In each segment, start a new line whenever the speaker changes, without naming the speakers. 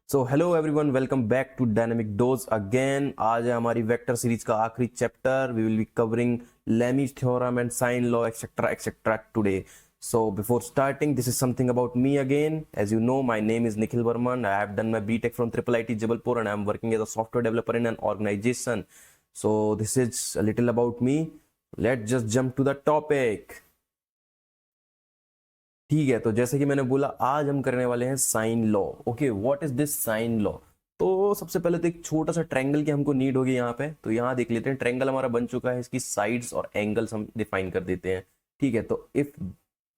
So hello everyone, welcome back to Dynamic Dose again. आज है हमारी वेक्टर सीरीज का आखिरी chapter. We will be covering Lami's theorem and sine law etcetera etcetera today. So before starting, this is something about me again. As you know, my name is Nikhil Varman. I have done my BTech from Triple IT Jabalpur and I am working as a software developer in an organization. So this is a little about me. Let's just jump to the topic. ठीक है, तो जैसे कि मैंने बोला, आज हम करने वाले हैं sine law. Okay, what is this sine law? तो सबसे पहले तो एक छोटा सा ट्रायंगल की हमको नीड होगी यहाँ पे। तो यहाँ देख लेते हैं, ट्रायंगल हमारा बन चुका है, इसकी साइड्स और एंगल्स हम डिफाइन कर देते हैं। ठीक है, तो if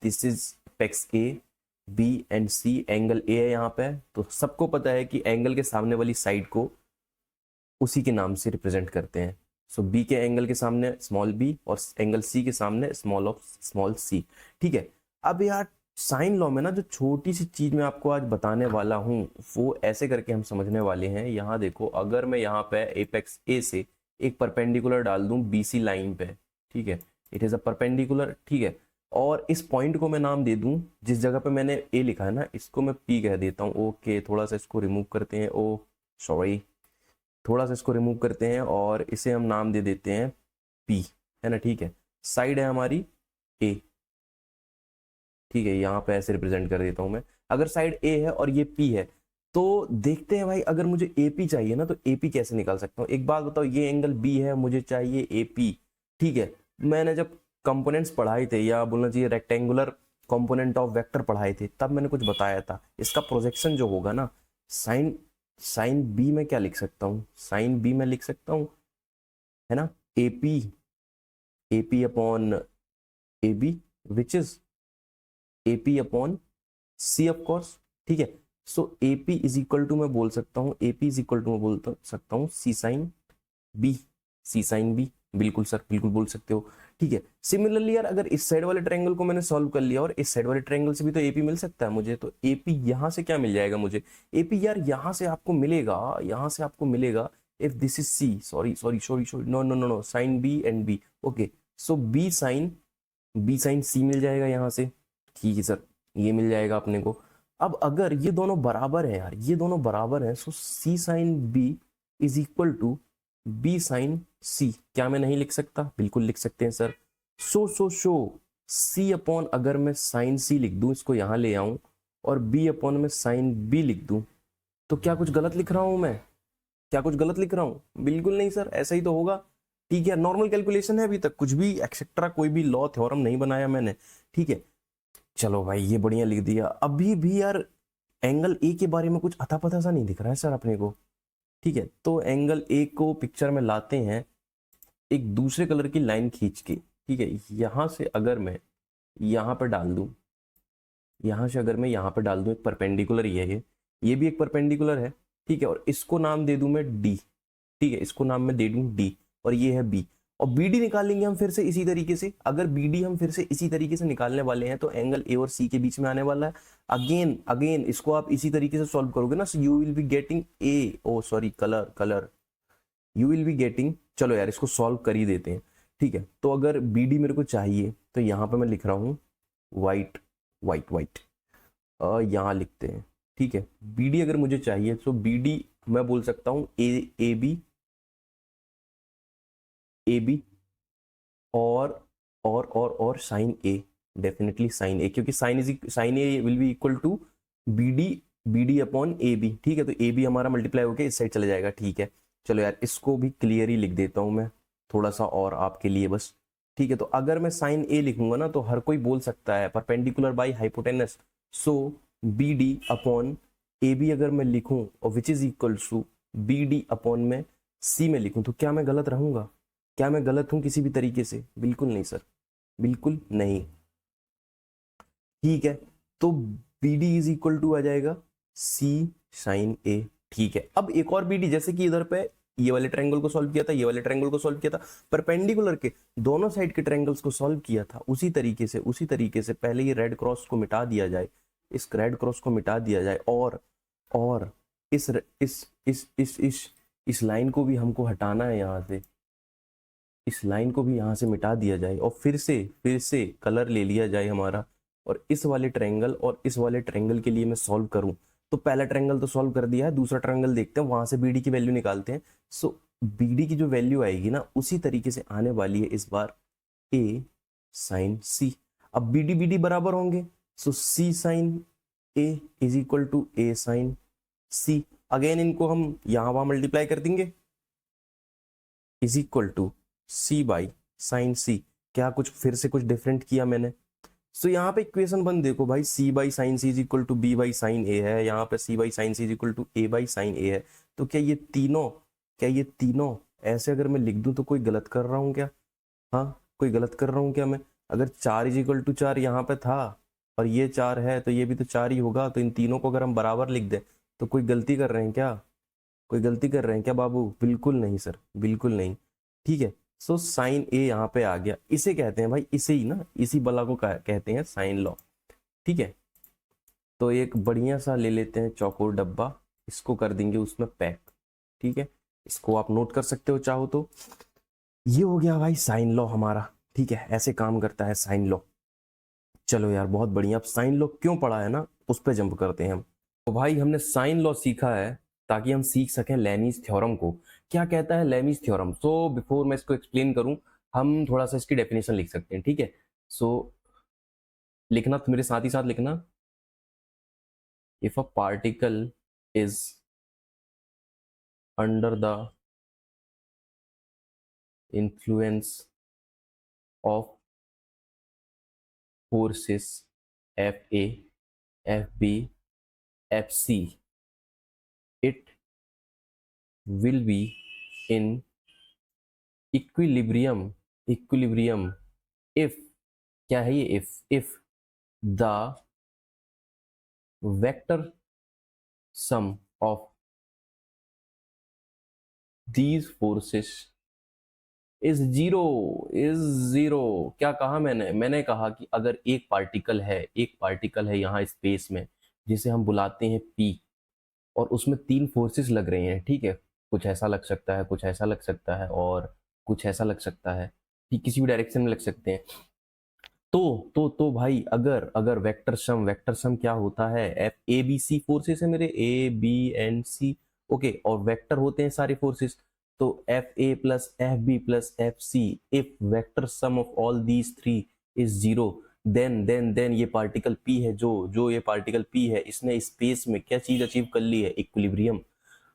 this is apex A, B and C, angle A है यहाँ पे, तो सबको पता है कि एंगल के सामने वाली साइड को उसी के नाम से रिप्रेजेंट करते हैं। सो बी के एंगल के सामने स्मॉल बी और एंगल सी के सामने स्मॉल ऑफ स्मॉल सी। ठीक है, अब यार साइन लॉ में ना जो छोटी सी चीज मैं आपको आज बताने वाला हूं वो ऐसे करके हम समझने वाले हैं। यहाँ देखो, अगर मैं यहाँ पे एपेक्स ए से एक परपेंडिकुलर डाल दूं बीसी लाइन पे, ठीक है, इट इज अ परपेंडिकुलर, ठीक है, और इस पॉइंट को मैं नाम दे दूं, जिस जगह पे मैंने ए लिखा है ना, इसको मैं पी कह देता हूँ। ओके, थोड़ा सा इसको रिमूव करते हैं, ओ सॉरी, थोड़ा सा इसको रिमूव करते हैं और इसे हम नाम दे देते हैं पी, है ना। ठीक है, साइड है हमारी ए, ठीक है, यहाँ पे ऐसे रिप्रेजेंट कर देता हूं मैं। अगर साइड ए है और ये पी है, तो देखते हैं भाई, अगर मुझे एपी चाहिए ना, तो एपी कैसे निकाल सकता हूँ? एक बात बताओ, ये एंगल बी है, मुझे चाहिए एपी। ठीक है, मैंने जब कंपोनेंट्स पढ़ाए थे, या बोलना चाहिए रेक्टेंगुलर कंपोनेंट ऑफ वेक्टर पढ़ाए थे, तब मैंने कुछ बताया था। इसका प्रोजेक्शन जो होगा ना, साइन साइन बी में क्या लिख सकता हूँ? साइन बी में लिख सकता हूँ, है ना, AP, AP upon A B, which is AP upon C of course. ठीक है, so AP is equal to, मैं बोल सकता हूँ, AP इज इक्वल टू, मैं बोल सकता हूँ C sine B, C sine B। बिल्कुल सर, बिल्कुल बोल सकते हो। ठीक है, सिमिलरली यार, अगर इस साइड वाले ट्रायंगल को मैंने सॉल्व कर लिया और इस साइड वाले ट्रायंगल से भी तो AP मिल सकता है मुझे, तो AP यहाँ से क्या मिल जाएगा मुझे? AP यार यहाँ से आपको मिलेगा, यहाँ से आपको मिलेगा, if this is C, sorry sorry sorry sorry, no no no no, sine B and B। ओके, सो B साइन C मिल जाएगा यहाँ से। ठीक है सर, ये मिल जाएगा अपने को। अब अगर ये दोनों बराबर है यार, ये दोनों बराबर हैं, so C sine B is equal to B sine C. क्या मैं नहीं लिख सकता? बिल्कुल लिख सकते हैं सर। सो सी अपॉन, अगर मैं साइन सी लिख दूं, इसको यहां ले आऊं, और बी अपॉन में साइन बी लिख दूं, तो क्या कुछ गलत लिख रहा हूं मैं? क्या कुछ गलत लिख रहा हूं? बिल्कुल नहीं सर, ऐसा ही तो होगा। ठीक है, नॉर्मल कैलकुलेशन है, अभी तक कुछ भी एक्सेट्रा कोई भी लॉ थ्योरम नहीं बनाया मैंने। ठीक है, चलो भाई, ये बढ़िया लिख दिया। अभी भी यार एंगल ए के बारे में कुछ अता पता सा नहीं दिख रहा है सर अपने को। ठीक है, तो एंगल ए को पिक्चर में लाते हैं एक दूसरे कलर की लाइन खींच के। ठीक है, यहां से अगर मैं यहां पर डाल दूं, यहां से अगर मैं यहां पर डाल दूं, एक परपेंडिकुलर ये भी एक परपेंडिकुलर है। ठीक है, और इसको नाम दे दूं मैं डी। ठीक है, इसको नाम मैं दे दूं डी, और ये है बी, और बीडी निकालेंगे हम फिर से इसी तरीके से। अगर बीडी हम फिर से इसी तरीके से निकालने वाले हैं, तो एंगल ए और सी के बीच में आने वाला है। अगेन अगेन इसको आप इसी तरीके से सॉल्व करोगे ना, so you will be getting a, oh sorry, colour you will be getting. चलो यार, इसको सॉल्व कर ही देते हैं। ठीक है, तो अगर बीडी मेरे को चाहिए, तो यहाँ पे मैं लिख रहा हूँ वाइट वाइट वाइट, यहाँ लिखते हैं। ठीक है, बीडी अगर मुझे चाहिए, तो बीडी मैं बोल सकता हूँ ए बी और sine A, definitely sine A, क्योंकि sine A will be equal to B D upon A B. ठीक है, तो ए बी हमारा मल्टीप्लाई होकर इस साइड चला जाएगा। ठीक है, चलो यार, इसको भी क्लियर ही लिख देता हूं मैं, थोड़ा सा और आपके लिए बस। ठीक है, तो अगर मैं साइन ए लिखूंगा ना, तो हर कोई बोल सकता है perpendicular by hypotenuse, so B D upon A B अगर मैं लिखूं, और which is equal to B D upon में सी में लिखूं, तो क्या मैं गलत रहूंगा? क्या मैं गलत हूं किसी भी तरीके से? बिल्कुल नहीं सर, बिल्कुल नहीं। ठीक है, तो B D is equal to आ जाएगा सी साइन ए। ठीक है, अब एक और बी डी, जैसे कि इधर पे ये वाले ट्रायंगल को सॉल्व किया था, ये वाले ट्रायंगल को सॉल्व किया था, परपेंडिकुलर के दोनों साइड के ट्रायंगल्स को सॉल्व किया था, उसी तरीके से पहले ये रेड क्रॉस को मिटा दिया जाए, इस रेड क्रॉस को मिटा दिया जाए, और इस लाइन को भी हमको हटाना है यहाँ से, इस लाइन को भी यहाँ से मिटा दिया जाए, और फिर से कलर ले लिया जाए हमारा, और इस वाले ट्रायंगल और इस वाले ट्रायंगल के लिए मैं सॉल्व करूं, तो पहला ट्रायंगल तो सॉल्व कर दिया है, दूसरा ट्रायंगल देखते हैं, वहां से बीडी की वैल्यू निकालते हैं। सो बीडी की जो वैल्यू आएगी ना उसी तरीके से आने वाली है इस बार ए साइन सी। अब बीडी बीडी बराबर होंगे, so C sine A is equal to A sine C. Again इनको हम यहां वहां मल्टीप्लाई कर देंगे, is equal to C by sine C. क्या कुछ फिर से कुछ डिफरेंट किया मैंने? सो यहाँ पे इक्वेशन वन देखो भाई, C by sine C is equal to B by sine A है, यहाँ पे C by sine C is equal to A by sine A है। तो क्या ये तीनों ऐसे अगर मैं लिख दूं तो कोई गलत कर रहा हूँ क्या? हाँ, कोई गलत कर रहा हूँ क्या मैं? अगर 4 इज इक्वल टू 4 यहाँ पे था और ये 4 है तो ये भी तो 4 ही होगा। तो इन तीनों को अगर हम बराबर लिख दें तो कोई गलती कर रहे हैं क्या? कोई गलती कर रहे हैं क्या बाबू? बिल्कुल नहीं सर, बिल्कुल नहीं। ठीक है, सो साइन ए यहाँ पे आ गया, इसे कहते हैं भाई, इसे ही ना, इसी बला को कहते हैं साइन लॉ। ठीक है, तो एक बढ़िया सा ले लेते हैं चौकोर डब्बा, इसको कर देंगे उसमें पैक। ठीक है, इसको आप नोट कर सकते हो चाहो तो। ये हो गया भाई साइन लॉ हमारा। ठीक है, ऐसे काम करता है साइन लॉ। चलो यार बहुत बढ़िया। अब साइन लॉ क्यों पढ़ा है ना, उस पर जंप करते हैं हम। तो भाई हमने साइन लॉ सीखा है ताकि हम सीख सकें लेमीज थ्योरम को। क्या कहता है लेमीज थ्योरम? सो बिफोर मैं इसको एक्सप्लेन करूं, हम थोड़ा सा इसकी डेफिनेशन लिख सकते हैं। ठीक है, सो लिखना तो मेरे साथ ही साथ लिखना। If a particle is under the influence of forces FA, FB, FC, it will be in equilibrium if, क्या है ये if the vector sum of these forces is zero. क्या कहा मैंने कहा कि अगर एक पार्टिकल है यहाँ स्पेस में जिसे हम बुलाते हैं पी, और उसमें 3 फोर्सेस लग रहे हैं। ठीक है, कुछ ऐसा लग सकता है, कुछ ऐसा लग सकता है और कुछ ऐसा लग सकता है, ठीक किसी भी डायरेक्शन में लग सकते हैं। तो भाई अगर अगर वेक्टर सम क्या होता है? F A B C forces है मेरे, A B and C. Okay, और वेक्टर होते हैं सारे फोर्सेस। तो F A plus F B plus F C, if vector sum of all these three is zero, then ये पार्टिकल पी है, जो ये पार्टिकल पी है, इसने स्पेस में क्या चीज अचीव कर ली है? इक्विलिब्रियम।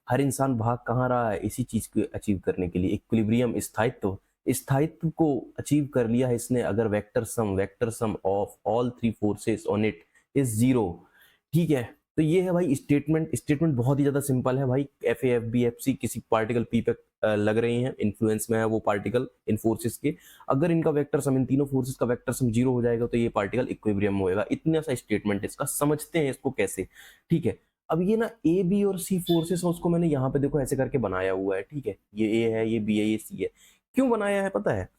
हर इंसान भाग कहाँ रहा है? इसी चीज को अचीव करने के लिए, इक्विलिब्रियम, स्थायित्व को अचीव कर लिया है इसने, अगर vector sum of all 3 forces on it is zero. ठीक है, तो ये है भाई स्टेटमेंट बहुत ही ज्यादा सिंपल है भाई। F A F B F C किसी पार्टिकल पी पे लग रही हैं, इन्फ्लुएंस में है वो पार्टिकल इन फोर्सेस के। अगर इनका वेक्टर सम, इन तीनों फोर्सेस का वेक्टर सम जीरो हो जाएगा तो ये पार्टिकल इक्विलिब्रियम में होएगा। इतना सा स्टेटमेंट इसका, समझते हैं इसको कैसे। ठीक है, अब ये ना ए बी और सी फोर्सेस है, उसको मैंने यहाँ पे देखो ऐसे करके बनाया हुआ है। ठीक है, ये ए है, ये बी है, ये सी है। क्यों बनाया है पता है?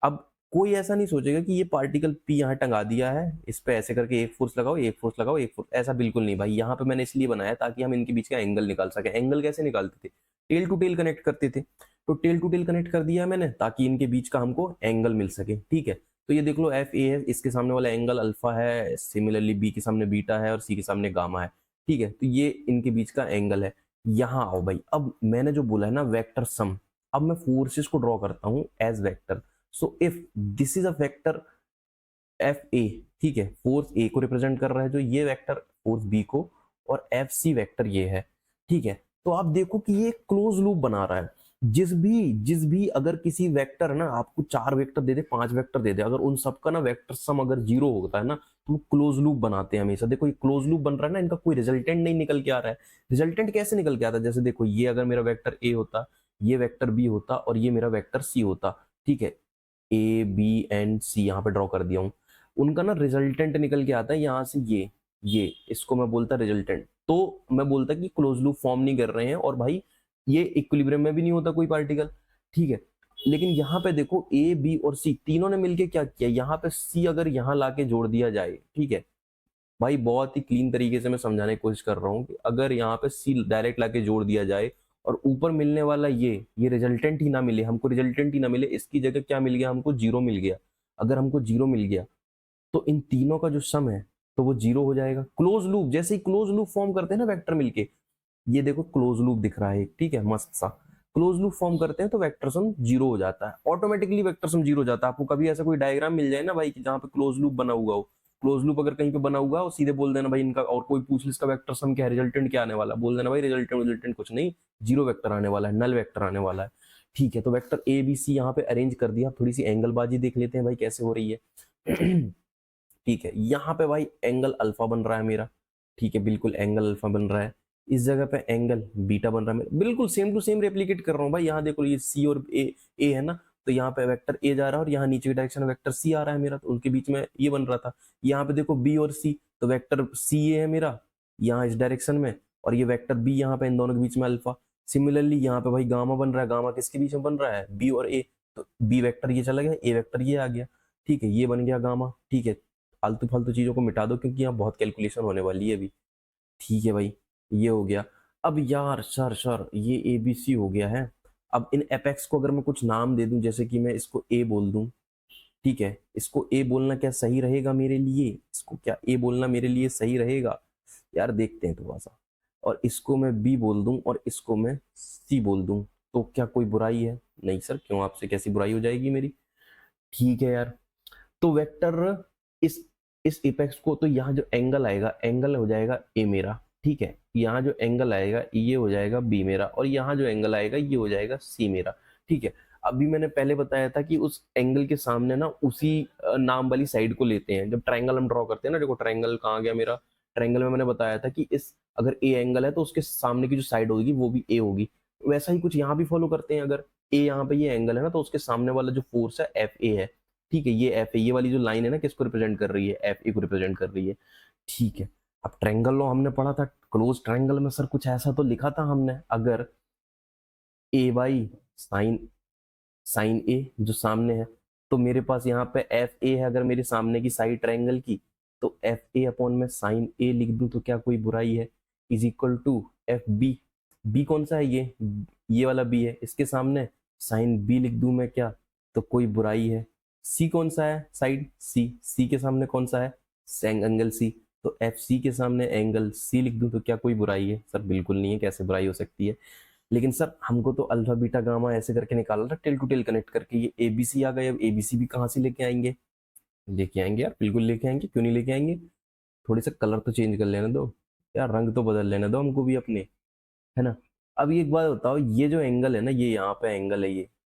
अब कोई ऐसा नहीं सोचेगा कि ये पार्टिकल पी यहाँ टंगा दिया है, इस पे ऐसे करके एक फोर्स लगाओ, एक फोर्स लगाओ, एक फोर्स, ऐसा बिल्कुल नहीं भाई। यहाँ पे मैंने इसलिए बनाया ताकि हम इनके बीच का एंगल निकाल सके। एंगल कैसे निकालते थे? टेल टू टेल कनेक्ट करते थे। तो टेल टू टेल कनेक्ट कर दिया मैंने ताकि इनके बीच का हमको एंगल मिल सके। ठीक है, तो ये देख लो एफ ए है, इसके सामने वाला एंगल अल्फा है, सिमिलरली बी के सामने बीटा है और सी के सामने गामा है। ठीक है, तो ये इनके बीच का एंगल है। यहाँ आओ भाई, अब मैंने जो बोला है ना वेक्टर सम, अब मैं फोर्सेस को ड्रॉ करता हूं as vector. So if this is a vector F A, ठीक है, फोर्स ए को रिप्रेजेंट कर रहा है जो ये वेक्टर, फोर्स बी को, और एफ सी वेक्टर ये है। ठीक है, तो आप देखो कि ये क्लोज लूप बना रहा है। जिस भी अगर किसी वेक्टर ना आपको 4 वेक्टर दे दे, 5 वेक्टर दे दे, अगर उन सबका ना वेक्टर सम अगर जीरो होता है ना तो क्लोज लूप बनाते हैं हमेशा। देखो ये क्लोज लूप बन रहा है ना, इनका कोई रिजल्टेंट नहीं निकल के आ रहा है। रिजल्टेंट कैसे निकल के आता है? जैसे देखो ये अगर मेरा वेक्टर ए होता, ये वेक्टर बी होता और ये मेरा वेक्टर सी होता। ठीक है, ए बी एंड सी यहाँ पे ड्रॉ कर दिया हूँ। उनका ना रिजल्टेंट निकल के आता है यहाँ से, ये इसको मैं बोलता रिजल्टेंट। तो मैं बोलता कि क्लोज लूप फॉर्म नहीं कर रहे हैं और भाई ये इक्विलिब्रियम में भी नहीं होता कोई पार्टिकल। ठीक है, लेकिन यहाँ पे देखो ए बी और सी तीनों ने मिलके क्या किया, यहाँ पे सी अगर यहाँ लाके जोड़ दिया जाए। ठीक है भाई, बहुत ही क्लीन तरीके से मैं समझाने की कोशिश कर रहा हूँ कि अगर यहाँ पे सी डायरेक्ट लाके जोड़ दिया जाए और ऊपर मिलने वाला ये रिजल्टेंट ही ना मिले, हमको रिजल्टेंट ही ना मिले, इसकी जगह क्या मिल गया हमको? जीरो मिल गया। अगर हमको जीरो मिल गया तो इन तीनों का जो सम है तो वो जीरो हो जाएगा। क्लोज लूप, जैसे ही क्लोज लूप फॉर्म करते हैं ना वेक्टर मिलके, ये देखो क्लोज लूप दिख रहा है, ठीक है, मस्त सा क्लोज लूप फॉर्म करते हैं तो वेक्टर सम जीरो हो जाता है, ऑटोमेटिकली वेक्टर सम जीरो हो जाता है। आपको कभी ऐसा कोई डायग्राम मिल जाए ना भाई कि जहाँ पे क्लोज लूप बना हुआ हो, क्लोज लूप अगर कहीं पे बना हुआ हो, सीधे बोल देना भाई इनका, और कोई पूछ ले इसका वेक्टर सम क्या है, रिजल्टेंट क्या आने वाला, बोल देना भाई रिजल्टेंट कुछ नहीं, जीरो वेक्टर आने वाला है, नल वेक्टर आने वाला है। ठीक है, तो वेक्टर ए बी सी यहाँ पे अरेंज कर दिया। थोड़ी सी एंगल बाजी देख लेते हैं भाई कैसे हो रही है। ठीक है, यहाँ पे भाई एंगल अल्फा बन रहा है मेरा, ठीक है, बिल्कुल एंगल अल्फा बन रहा है। इस जगह पे एंगल बीटा बन रहा है मेरा, बिल्कुल सेम टू सेम रेप्लिकेट कर रहा हूँ भाई। यहाँ देखो ये सी और ए है ना, तो यहाँ पे वेक्टर ए जा रहा है और यहाँ नीचे की डायरेक्शन में वेक्टर सी आ रहा है मेरा, तो उनके बीच में ये बन रहा था। यहाँ पे देखो बी और सी, तो वेक्टर सी ए है मेरा यहाँ इस डायरेक्शन में, और ये वेक्टर बी यहाँ पे इन दोनों के बीच में अल्फा। सिमिलरली यहाँ पे भाई गामा बन रहा है, गामा किसके बीच में बन रहा है, बी और ए, तो बी वेक्टर ये चला गया, ए वेक्टर ये आ गया, ठीक है, ये बन गया गामा। ठीक है, फालतू फालतू चीजों को मिटा दो क्योंकि यहाँ बहुत कैलकुलेशन होने वाली है अभी। ठीक है भाई, ये हो गया। अब यार सर ये ए बी सी हो गया है। अब इन एपेक्स को अगर मैं कुछ नाम दे दूं, जैसे कि मैं इसको ए बोल दूं, ठीक है, इसको ए बोलना क्या सही रहेगा मेरे लिए, इसको क्या ए बोलना मेरे लिए सही रहेगा यार, देखते हैं थोड़ा सा। और इसको मैं बी बोल दूं और इसको मैं सी बोल दूं, तो क्या कोई बुराई है? नहीं सर, क्यों, आपसे कैसी बुराई हो जाएगी मेरी? ठीक है यार, तो वेक्टर इस इस एपेक्स को, तो यहाँ जो एंगल आएगा, एंगल हो जाएगा ए मेरा, ठीक है, यहाँ जो एंगल आएगा ये हो जाएगा बी मेरा, और यहाँ जो एंगल आएगा ये हो जाएगा सी मेरा। ठीक है, अभी मैंने पहले बताया था कि उस एंगल के सामने ना उसी नाम वाली साइड को लेते हैं। जब ट्रायंगल हम ड्रॉ करते हैं ना, देखो ट्रायंगल कहाँ गया मेरा, ट्रायंगल में मैंने बताया था कि इस अगर ए एंगल है तो उसके सामने की जो साइड होगी वो भी ए होगी। वैसा ही कुछ यहाँ भी फॉलो करते हैं। अगर ए यहाँ पे ये एंगल है ना, तो उसके सामने वाला जो फोर्स है एफ ए है, ठीक है, ये एफ है, ये वाली जो लाइन है ना किसको रिप्रेजेंट कर रही है, एफ ए को रिप्रेजेंट कर रही है। ठीक है, अब ट्रायंगल लॉ हमने पढ़ा था, क्लोज ट्रायंगल में सर कुछ ऐसा तो लिखा था हमने, अगर ए बाई साइन साइन ए जो सामने है, तो मेरे पास यहाँ पे एफ ए है अगर मेरे सामने की साइड ट्रायंगल की, तो एफ ए अपॉन में साइन ए लिख दूं तो क्या कोई बुराई है, is equal to F B, B कौन सा है, ये वाला बी है, इसके सामने साइन बी लिख दूं मैं क्या, तो कोई बुराई है। सी कौन सा है साइड, सी, सी के सामने कौन सा है, एंगल सी, तो एफ सी के सामने एंगल सी लिख दूं तो क्या कोई बुराई है? सर बिल्कुल नहीं है, कैसे बुराई हो सकती है? लेकिन सर हमको तो अल्फा बीटा गामा ऐसे करके निकाला था, टेल टू टेल कनेक्ट करके, ये एबीसी आ गए, अब एबीसी भी कहाँ से लेके आएंगे? लेके आएंगे यार, बिल्कुल लेके आएंगे, क्यों नहीं लेके आएंगे। थोड़ी सा कलर तो चेंज कर लेने दो यार, रंग तो बदल लेने दो हमको भी अपने, है ना। अब एक बात बताओ, ये जो एंगल है ना, ये यहाँ पे एंगल है,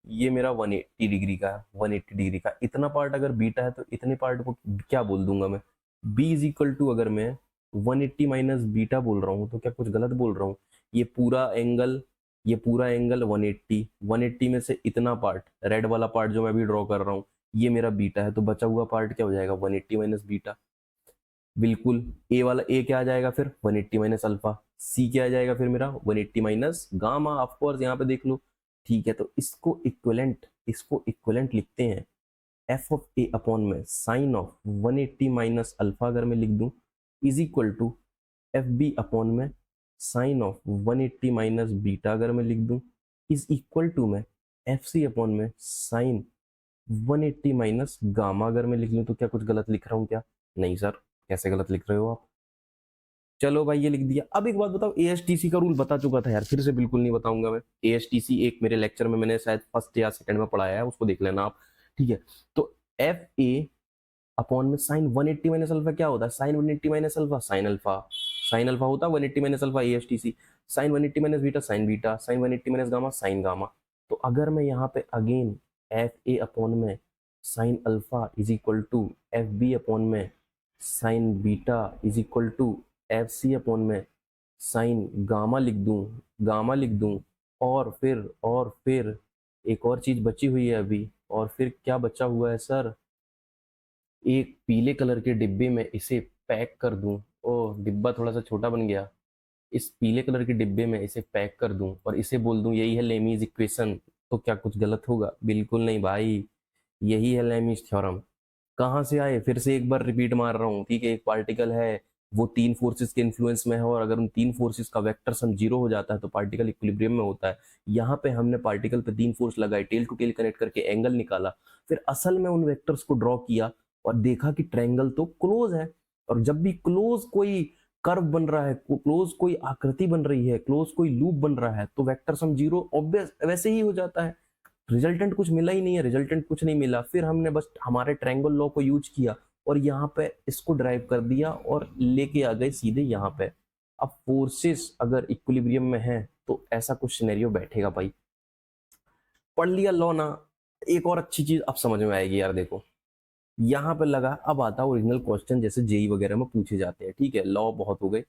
ये मेरा 180 डिग्री का है, 180 डिग्री का, इतना पार्ट अगर बीटा है तो इतने पार्ट को क्या बोल दूंगा मैं, बी इज इक्वल टू, अगर मैं 180 माइनस बीटा बोल रहा हूँ तो क्या कुछ गलत बोल रहा हूँ? ये पूरा एंगल, ये पूरा एंगल 180, 180 में से इतना पार्ट, रेड वाला पार्ट जो मैं अभी ड्रॉ कर रहा हूँ, ये मेरा बीटा है, तो बचा हुआ पार्ट क्या हो जाएगा, 180 माइनस बीटा। बिल्कुल, ए वाला ए क्या आ जाएगा फिर, 180 माइनस अल्फा, सी क्या आ जाएगा फिर मेरा, 180 माइनस गामा, ऑफ कोर्स यहाँ पे देख लो। ठीक है, तो इसको इक्विवेलेंट लिखते हैं, एफ ऑफ ए अपॉन में साइन ऑफ 180 माइनस अल्फा अगर मैं लिख दूं, is equal to F B upon में साइन ऑफ 180 माइनस बीटा अगर मैं लिख दूं, इज इक्वल टू में एफ सी अपॉन में साइन 180 माइनस गामा अगर मैं लिख लूं, तो क्या कुछ गलत लिख रहा हूं क्या? नहीं सर, कैसे गलत लिख रहे हो आप? चलो भाई ये लिख दिया। अब एक बात बताओ, एएसटीसी का रूल बता चुका था यार, फिर से बिल्कुल नहीं बताऊंगा मैं। एएसटीसी एक मेरे लेक्चर में मैंने शायद फर्स्ट या सेकंड में पढ़ाया है, उसको देख लेना आप, ठीक है। तो एफ ए अपॉन में साइन 180 माइनस अल्फा क्या होता है, sine 180 minus alpha sine alpha, sine alpha होता है 180 minus alpha ASTC, sine 180 minus beta sine beta, sine 180 minus gamma sine gamma. तो अगर मैं यहाँ पे अगेन एफ ए अपॉन में sine alpha is equal to F B upon में sine beta is equal to F C upon में sign gamma लिख दूं, और फिर एक और चीज बची हुई है अभी, और फिर क्या बचा हुआ है सर, एक पीले कलर के डिब्बे में इसे पैक कर दूं। ओ, डिब्बा थोड़ा सा छोटा बन गया। इस पीले कलर के डिब्बे में इसे पैक कर दूं और इसे बोल दूं यही है लेमीज इक्वेशन, तो क्या कुछ गलत होगा? बिल्कुल नहीं भाई, यही है लेमीज थ्योरम। कहाँ से आए, फिर से एक बार रिपीट मार रहा हूँ, ठीक है। एक पार्टिकल है, वो तीन फोर्सेस के इन्फ्लुएंस में है, और अगर उन तीन फोर्सेस का वेक्टर सम जीरो हो जाता है तो पार्टिकल इक्विलिब्रियम में होता है। यहाँ पे हमने पार्टिकल पे तीन फोर्स लगाए, टेल टू टेल कनेक्ट करके एंगल निकाला, फिर असल में उन वेक्टर्स को ड्रॉ किया और देखा कि ट्रायंगल तो क्लोज है। और जब भी क्लोज कोई कर्व बन रहा है, क्लोज कोई आकृति बन रही है, क्लोज कोई लूप बन रहा है, तो वेक्टर सम जीरो ऑब्वियस वैसे ही हो जाता है। रिजल्टेंट कुछ मिला ही नहीं है, रिजल्टेंट कुछ नहीं मिला, फिर हमने बस हमारे ट्रायंगल लॉ को यूज किया और यहाँ पे इसको ड्राइव कर दिया और लेके आ गए सीधे यहाँ पे। अब फोर्सेस अगर इक्विलिब्रियम में है तो ऐसा कुछ सिनेरियो बैठेगा भाई। पढ़ लिया लॉ ना, एक और अच्छी चीज अब समझ में आएगी यार। देखो यहाँ पे लगा, अब आता है ओरिजिनल क्वेश्चन जैसे जेई वगैरह में पूछे जाते हैं। ठीक है, लॉ बहुत हो गए।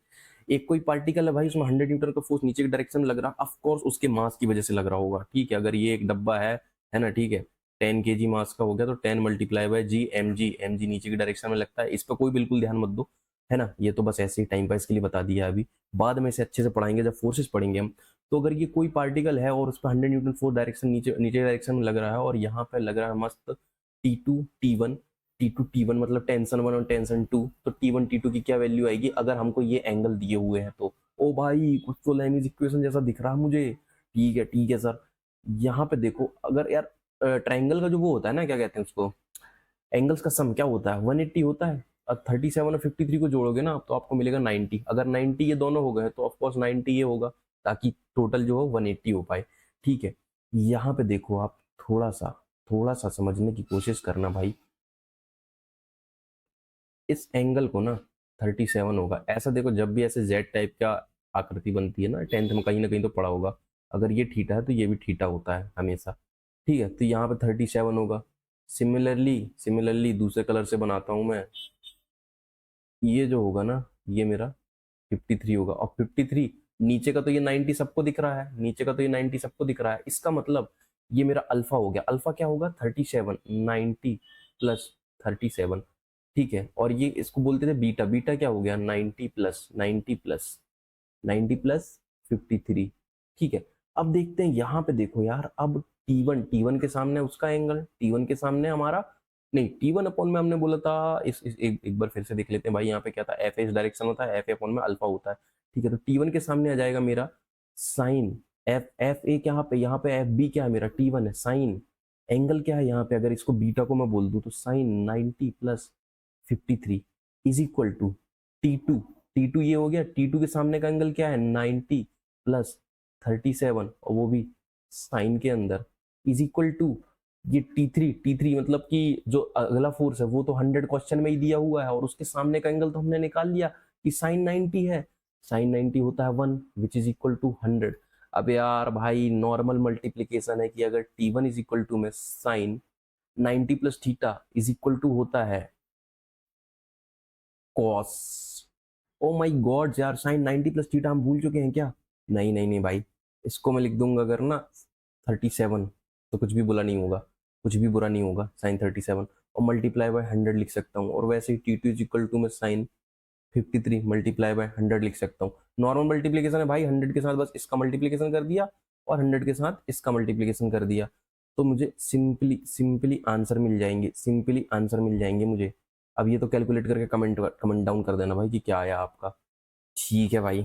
एक कोई पार्टिकल है भाई, उसमें 100 न्यूटन का फोर्स नीचे की डायरेक्शन में लग रहा, ऑफ कोर्स उसके मास की वजह से लग रहा होगा। ठीक है, अगर ये एक डब्बा है ना, ठीक है, 10 kg मास का हो गया तो 10 multiply by G M G, M G नीचे की डायरेक्शन में लगता है। इस पर कोई बिल्कुल ध्यान मत दो, है ना, ये तो बस ऐसे ही टाइम पास के लिए बता दिया। अभी बाद में इसे अच्छे से पढ़ाएंगे जब फोर्सेस पढ़ेंगे हम। तो अगर ये कोई पार्टिकल है और उस पर 100 न्यूटन फोर्स डायरेक्शन नीचे नीचे डायरेक्शन में लग रहा है और यहाँ पे लग रहा है मस्त T2 T1, T2 T1 मतलब टेंशन 1 और टेंशन 2, तो T1 T2 की क्या वैल्यू आएगी अगर हमको ये एंगल दिए हुए हैं तो। ओ भाई कुछ तो लैमिज इक्वेशन जैसा दिख रहा है मुझे। ठीक है सर। यहाँ पे देखो, अगर यार ट्राइंगल का जो वो होता है ना, क्या कहते हैं उसको, एंगल्स का सम क्या होता है, 180 होता है। और 37 और 53 को जोड़ोगे ना तो आपको मिलेगा 90। अगर 90 ये दोनों हो गए तो ऑफकोर्स 90 ये होगा, ताकि टोटल जो हो 180 हो पाए। ठीक है, यहाँ पे देखो आप थोड़ा सा समझने की कोशिश करना भाई। इस एंगल को ना 37 होगा ऐसा। देखो जब भी ऐसे जेड टाइप का आकृति बनती है ना, टेंथ में कहीं ना कहीं तो पढ़ा होगा, अगर ये थीटा है तो ये भी थीटा होता है हमेशा। ठीक है, तो यहाँ पे 37 होगा। सिमिलरली दूसरे कलर से बनाता हूं मैं, ये जो होगा ना, ये मेरा 53 होगा। और 53 नीचे का तो ये 90 सबको दिख रहा है, नीचे का तो ये 90 सबको दिख रहा है, इसका मतलब ये मेरा अल्फा हो गया। अल्फा क्या होगा, 37, 90 प्लस 37। ठीक है, और ये इसको बोलते थे बीटा। बीटा क्या हो गया, 90 प्लस 53। ठीक है, अब देखते हैं यहाँ पे। देखो यार, अब T1 के सामने उसका एंगल, T1 के सामने हमारा, नहीं T1 अपॉन में हमने बोला था, एक बार फिर से देख लेते हैं भाई। यहाँ पे क्या था, एफ इस डायरेक्शन होता है, एफ अपॉन में अल्फा होता है। ठीक है, तो T1 के सामने आ जाएगा मेरा साइन एफ। एफ ए यहाँ पे एफ बी क्या है मेरा, T1 है। साइन एंगल क्या है यहाँ पे, अगर इसको बीटा को मैं बोल दूं तो sine 90 plus 53 is equal to T2। T2 ये हो गया, T2 के सामने का एंगल क्या है, 90 प्लस 37, और वो भी साइन के अंदर, इज इक्वल टू ये T3 मतलब कि जो अगला फोर्स है वो तो 100 क्वेश्चन में ही दिया हुआ है, और उसके सामने का एंगल तो हमने निकाल लिया कि साइन 90 है। साइन 90 होता है 1 विच इज इक्वल टू 100। अब यार भाई नॉर्मल मल्टीप्लीकेशन है कि अगर T1 इज इक्वल टू में sine 90 plus theta is equal to होता है कॉस। ओ माय गॉड यार, साइन 90 प्लस थीटा हम भूल चुके हैं क्या। नहीं भाई, इसको मैं लिख दूंगा अगर ना 37, तो कुछ भी बुरा नहीं होगा, कुछ भी बुरा नहीं होगा, साइन 37, और मल्टीप्लाई बाय 100 लिख सकता हूँ। और वैसे ही T2 इज इक्वल टू में साइन 53 मल्टीप्लाई बाय 100 लिख सकता हूँ। नॉर्मल मल्टीप्लीकेशन है भाई, 100 के साथ बस इसका मल्टीप्लीकेशन कर दिया और 100 के साथ इसका मल्टीप्लीकेशन कर दिया, तो मुझे सिंपली आंसर मिल जाएंगे, सिंपली आंसर मिल जाएंगे मुझे। अब ये तो कैलकुलेट करके कमेंट डाउन कर देना भाई कि क्या आया आपका। ठीक है भाई,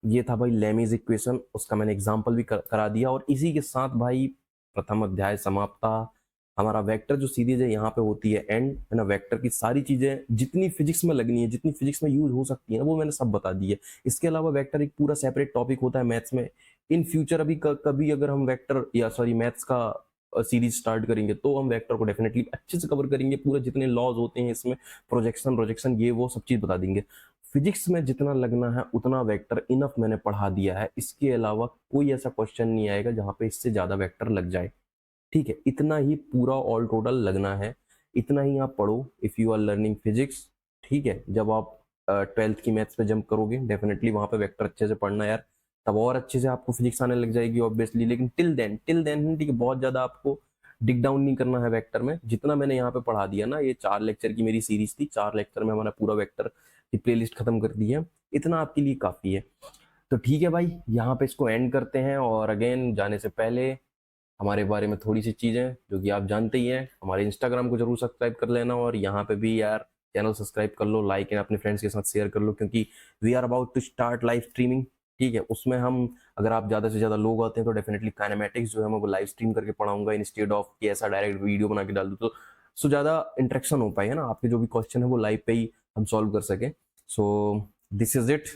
ये था भाई लेमीज इक्वेशन, उसका मैंने एग्जांपल भी करा दिया। और इसी के साथ भाई प्रथम अध्याय समाप्त था। हमारा वेक्टर जो सीरीज है यहाँ पे होती है एंड, है ना। वेक्टर की सारी चीजें जितनी फिजिक्स में लगनी है, जितनी फिजिक्स में यूज हो सकती है ना, वो मैंने सब बता दी है। इसके अलावा वेक्टर एक पूरा सेपरेट टॉपिक होता है मैथ्स में। इन फ्यूचर अभी कभी अगर हम वेक्टर या सॉरी मैथ्स का सीरीज स्टार्ट करेंगे तो हम वेक्टर को डेफिनेटली अच्छे से कवर करेंगे। पूरे जितने लॉज होते हैं इसमें, प्रोजेक्शन ये वो सब चीज बता देंगे। फिजिक्स में जितना लगना है उतना वेक्टर इनफ मैंने पढ़ा दिया है। इसके अलावा कोई ऐसा क्वेश्चन नहीं आएगा जहां पे इससे ज्यादा वेक्टर लग जाए। ठीक है, इतना ही पूरा ऑल टोटल लगना है, इतना ही आप पढ़ो if you are learning physics. ठीक है, जब आप 12th की मैथ्स पे जंप करोगे डेफिनेटली वहां पे वेक्टर अच्छे से पढ़ना यार, तब और अच्छे से आपको फिजिक्स आने लग जाएगी ऑब्वियसली। लेकिन टिल देन ठीक है, बहुत ज्यादा आपको डिग डाउन नहीं करना है वेक्टर में। जितना मैंने यहाँ पे पढ़ा दिया ना, ये 4 लेक्चर की मेरी सीरीज थी, 4 लेक्चर में हमारा पूरा वेक्टर की प्लेलिस्ट खत्म कर दी है। इतना आपके लिए काफी है। तो ठीक है भाई, यहाँ पे इसको एंड करते हैं। और अगेन जाने से पहले हमारे बारे में थोड़ी सी चीजें जो कि आप जानते ही हैं, हमारे इंस्टाग्राम को जरूर सब्सक्राइब कर लेना, और यहाँ पे भी यार चैनल सब्सक्राइब कर लो, लाइक एंड अपने फ्रेंड्स के साथ शेयर कर लो, क्योंकि we are about to start live streaming. ठीक है, उसमें हम, अगर आप ज्यादा से ज्यादा लोग आते हैं तो डेफिनेटली काइनेमेटिक्स जो है मैं वो लाइव स्ट्रीम करके पढ़ाऊंगा, इंस्टेड ऑफ कि ऐसा डायरेक्ट वीडियो बना के डाल दूँ। तो सो ज़्यादा इंटरेक्शन हो पाएगा ना, आपके जो भी क्वेश्चन है वो लाइव पे ही हम सॉल्व कर सकें। So this is it.